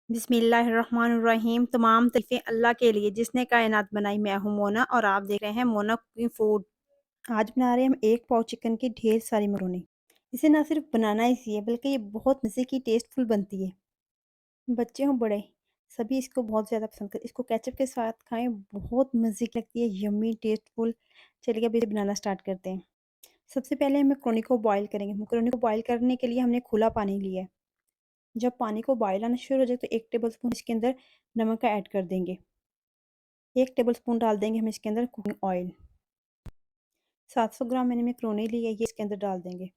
बिस्मिल्लाहिर्रहमानिर्रहीम। तमाम तारीफ़ें अल्लाह के लिए जिसने कायनात बनाई। मैं हूँ मोना और आप देख रहे हैं मोना कुकिंग फूड। आज बना रहे हैं हम 1 पाव चिकन की ढेर सारी मकरोनी। इसे ना सिर्फ बनाना ईज़ी है बल्कि ये बहुत मज़े की टेस्टफुल बनती है। बच्चे हों बड़े सभी इसको बहुत ज़्यादा पसंद करते हैं। इसको केचप के साथ खाएँ बहुत मज़े की लगती है, यम्मी टेस्टफुल। चलिए अब इसे बनाना स्टार्ट करते हैं। सबसे पहले हम मकरोनी को बॉयल करेंगे। मकरोनी को बॉयल करने के लिए हमने खुला पानी लिया है। जब पानी को बॉयल आना शुरू हो जाए तो 1 टेबलस्पून इसके अंदर नमक का ऐड कर देंगे। 1 टेबलस्पून डाल देंगे हम इसके अंदर कुकिंग ऑयल। 700 ग्राम मैंने मैक्रोनी ली है, ये इसके अंदर डाल देंगे।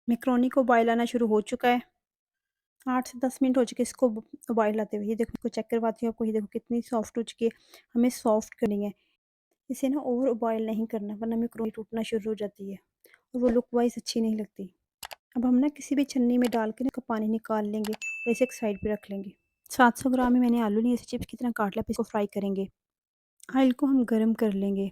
मैक्रोनी को बॉयल आना शुरू हो चुका है। 8 से 10 मिनट हो चुके इसको बॉयल आते हुए। ये देखो, इसको चेक करवाती हूँ आपको। ये देखो कितनी सॉफ्ट हो चुकी है। हमें सॉफ्ट करनी है। इसे ना ओवर बॉयल नहीं करना वरना मैक्रोनी टूटना शुरू हो जाती है और वो लुक वाइज़ अच्छी नहीं लगती। अब हम ना किसी भी छन्नी में डाल के ना इसका पानी निकाल लेंगे और इसे एक साइड पे रख लेंगे। 700 ग्राम में मैंने आलू लिए, इसे चिप्स की तरह काट लिया। फिर इसको फ्राई करेंगे। ऑयल को हम गरम कर लेंगे।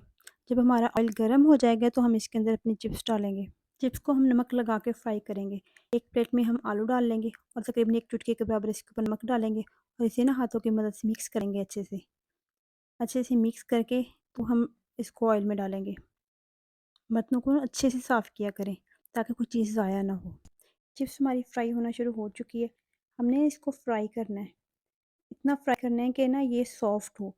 जब हमारा ऑयल गरम हो जाएगा तो हम इसके अंदर अपनी चिप्स डालेंगे। चिप्स को हम नमक लगा के फ्राई करेंगे। एक प्लेट में हम आलू डाल लेंगे और तकरीबन 1 चुटकी के बराबर इसके ऊपर नमक डालेंगे और इसे ना हाथों की मदद से मिक्स करेंगे अच्छे से। अच्छे से मिक्स करके तो हम इसको ऑयल में डालेंगे। बर्तनों को ना अच्छे से साफ़ किया करें ताकि कोई चीज़ ज़ाया ना हो। चिप्स हमारी फ्राई होना शुरू हो चुकी है। हमने इसको फ्राई करना है। इतना फ्राई करना है कि ना ये सॉफ्ट हो।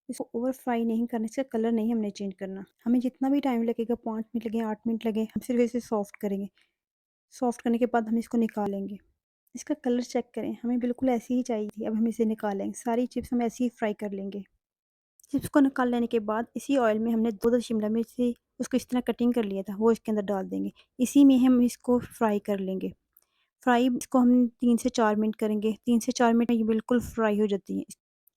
इसको ओवर फ्राई नहीं करना, इसका कलर नहीं हमने चेंज करना। हमें जितना भी टाइम लगेगा, 5 मिनट लगे, 8 मिनट लगे, हम सिर्फ़ इसे सॉफ्ट करेंगे। सॉफ्ट करने के बाद हम इसको निकालेंगे। इसका कलर चेक करें, हमें बिल्कुल ऐसी ही चाहिए थी। अब हम इसे निकालेंगे। सारी चिप्स हम ऐसे ही फ्राई कर लेंगे। चिप्स को निकाल लेने के बाद इसी ऑयल में हमने 2 शिमला मिर्च थी, उसको इस तरह कटिंग कर लिया था, वो इसके अंदर डाल देंगे। इसी में हम इसको फ्राई कर लेंगे। फ्राई इसको हम 3 से 4 मिनट करेंगे। 3 से 4 मिनट में ये बिल्कुल फ्राई हो जाती हैं।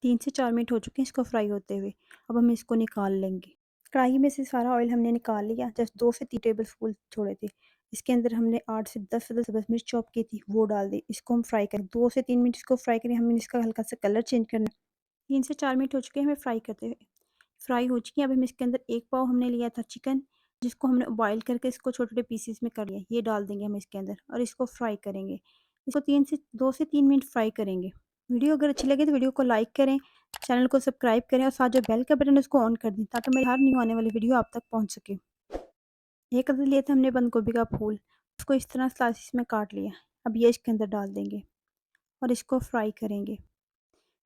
3 से 4 मिनट हो चुके हैं इसको फ्राई होते हुए। अब हम इसको निकाल लेंगे। कढ़ाई में से सारा ऑयल हमने निकाल लिया। जस्ट 2 से 3 टेबल स्पून छोड़े थे। इसके अंदर हमने 8 से 10 सब्ज़ मिर्च चॉप की थी, वो डाल दी। इसको हम फ्राई करें। 2 से 3 मिनट इसको फ्राई करें। हमें इसका हल्का-सा कलर चेंज करना है। 3 से 4 मिनट हो चुके हैं हमें फ्राई करते हुए। फ्राई हो चुकी है। अब हम इसके अंदर 1 पाव हमने लिया था चिकन, जिसको हमने बॉयल करके इसको छोटे-छोटे पीसेस में कर लिया। ये डाल देंगे हम इसके अंदर और इसको फ्राई करेंगे। इसको 2 से 3 मिनट फ्राई करेंगे। वीडियो अगर अच्छी लगे तो वीडियो को लाइक करें, चैनल को सब्सक्राइब करें और साथ जो बेल का बटन है उसको ऑन कर दें ताकि मेरी हर न्यू आने वाली वीडियो आप तक पहुँच सके। एक अदद लिया था हमने बंद गोभी का फूल, उसको इस तरह स्लाइसेस में काट लिया। अब ये इसके अंदर डाल देंगे और इसको फ्राई करेंगे।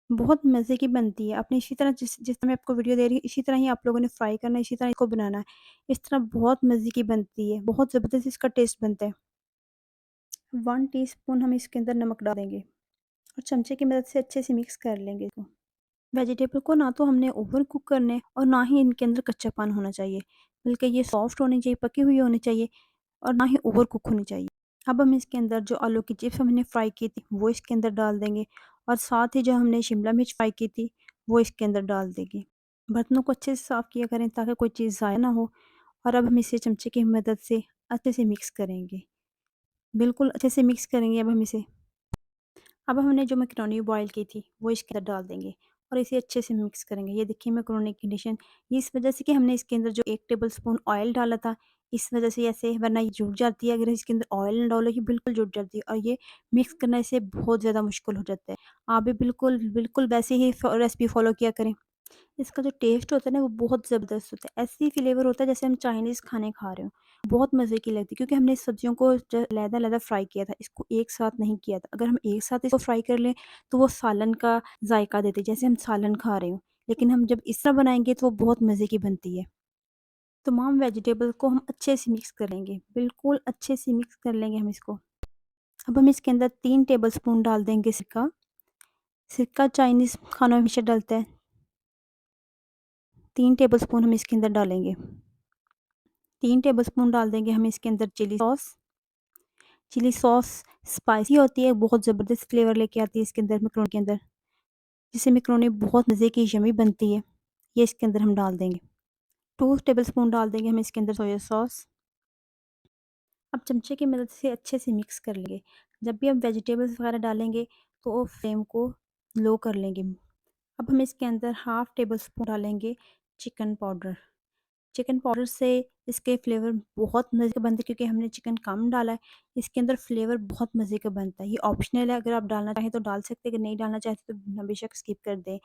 बहुत मज़े की बनती है। आपने इसी तरह जिस जिस तरह मैं आपको वीडियो दे रही हूँ, इसी तरह ही आप लोगों ने फ्राई करना है, इसी तरह इसको बनाना है। इस तरह बहुत मज़े की बनती है, बहुत ज़बरदस्त इसका टेस्ट बनता है। 1 टीस्पून हम इसके अंदर नमक डालेंगे और चमचे की मदद से अच्छे से मिक्स कर लेंगे इसको। वेजिटेबल को ना तो हमने ओवर कुक करना है और ना ही इनके अंदर कच्चापन होना चाहिए, बल्कि ये सॉफ्ट होनी चाहिए, पकी हुई होनी चाहिए और ना ही ओवर कुक होनी चाहिए। अब हम इसके अंदर जो आलू की चिप्स हमने फ्राई की थी, वो इसके अंदर डाल देंगे और साथ ही जो हमने शिमला मिर्च फ्राई की थी, वो इसके अंदर डाल देंगे। बर्तनों को अच्छे से साफ़ किया करें ताकि कोई चीज़ ज़ाया ना हो और अब हम इसे चमचे की मदद से अच्छे से मिक्स करेंगे। बिल्कुल अच्छे से मिक्स करेंगे अब हम इसे। अब हमने जो मैकरोनी बॉयल की थी, वो इसके अंदर डाल देंगे और इसे अच्छे से मिक्स करेंगे। ये देखिए मैकरोनी की कंडीशन, ये इस वजह से कि हमने इसके अंदर जो 1 टेबलस्पून ऑयल डाला था, इस वजह से ऐसे, वरना ये जुड़ जाती है। अगर इसके अंदर ऑयल ना डालो, ये बिल्कुल जुड़ जाती है और ये मिक्स करना इसे बहुत ज़्यादा मुश्किल हो जाता है। आप भी बिल्कुल, बिल्कुल वैसे ही रेसिपी फ़ॉलो किया करें। इसका जो टेस्ट होता है ना वो बहुत ज़बरदस्त होता है। ऐसे ही फ्लेवर होता है जैसे हम चाइनीज़ खाने खा रहे हों। बहुत मज़े की लगती है क्योंकि हमने सब्जियों को अलहदा-अलहदा फ्राई किया था, इसको एक साथ नहीं किया था। अगर हम एक साथ इसको फ्राई कर लें तो वो सालन का जायका देती है, जैसे हम सालन खा रहे हों। लेकिन हम जब इस तरह बनाएँगे तो वो बहुत मज़े की बनती है। तमाम वेजिटेबल को हम अच्छे से मिक्स कर लेंगे, बिल्कुल अच्छे से मिक्स कर लेंगे हम इसको। अब हम इसके अंदर 3 टेबलस्पून डाल देंगे सिरका। सिरका चाइनीज़ खानों में हमेशा डलता है। 3 टेबलस्पून हम इसके अंदर डालेंगे। 3 टेबलस्पून डाल देंगे हम इसके अंदर chilli sauce. Chilli sauce spicy होती है, बहुत ज़बरदस्त फ्लेवर लेके आती है इसके अंदर, मैकरोनी के अंदर, जिससे मैकरोनी बहुत मज़े की यम्मी बनती है। ये इसके अंदर हम डाल देंगे। 2 टेबलस्पून डाल देंगे हम इसके अंदर सोया सॉस। अब चमचे की मदद से अच्छे से मिक्स कर लेंगे। जब भी हम वेजिटेबल्स वगैरह डालेंगे तो फ्लेम को लो कर लेंगे। अब हम इसके अंदर हाफ़ टेबल स्पून डालेंगे चिकन पाउडर। चिकन पाउडर से इसके फ्लेवर बहुत मज़े के बनते हैं क्योंकि हमने चिकन कम डाला है, इसके अंदर फ्लेवर बहुत मज़े का बनता है। ये ऑप्शनल है, अगर आप डालना चाहें तो डाल सकते हैं, अगर नहीं डालना चाहते तो बेशक स्किप कर दें।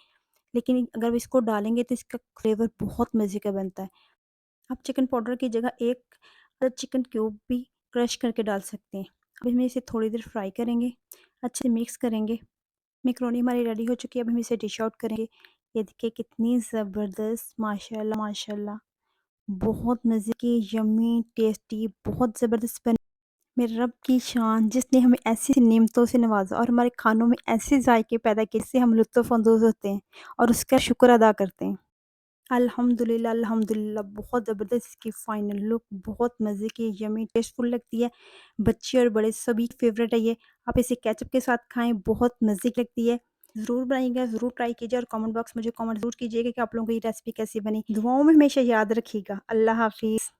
लेकिन अगर इसको डालेंगे तो इसका फ्लेवर बहुत मज़े का बनता है। आप चिकन पाउडर की जगह एक चिकन क्यूब भी क्रश करके डाल सकते हैं। अब हम इसे थोड़ी देर फ्राई करेंगे, अच्छे से मिक्स करेंगे। मैकरोनी हमारी रेडी हो चुकी है, अब हम इसे डिश आउट करेंगे। ये देखिए कितनी ज़बरदस्त, माशाल्लाह माशाल्लाह। बहुत मज़े की, यम्मी, टेस्टी, बहुत ज़बरदस्त बनी। मेरे रब की शान जिसने हमें ऐसी नेमतों से नवाज़ा और हमारे खानों में ऐसे जायके पैदा किए जिससे हम लुत्फ़ अंदोज़ होते हैं और उसका शुक्र अदा करते हैं। अल्हम्दुलिल्लाह, अल्हम्दुलिल्लाह, बहुत ज़बरदस्त इसकी फाइनल लुक, बहुत मज़े की, यम्मी, टेस्टफुल लगती है। बच्चे और बड़े सभी फ़ेवरेट है ये। आप इसे केचअप के साथ खाएँ, बहुत मज़े की लगती है। ज़रूर बनाइएगा, ज़रूर ट्राई कीजिए और कमेंट बॉक्स में मुझे कमेंट ज़रूर कीजिएगा कि आप लोगों को ये रेसिपी कैसी बनी। दुआओं में हमेशा याद रखिएगा। अल्लाह हाफ़िज़।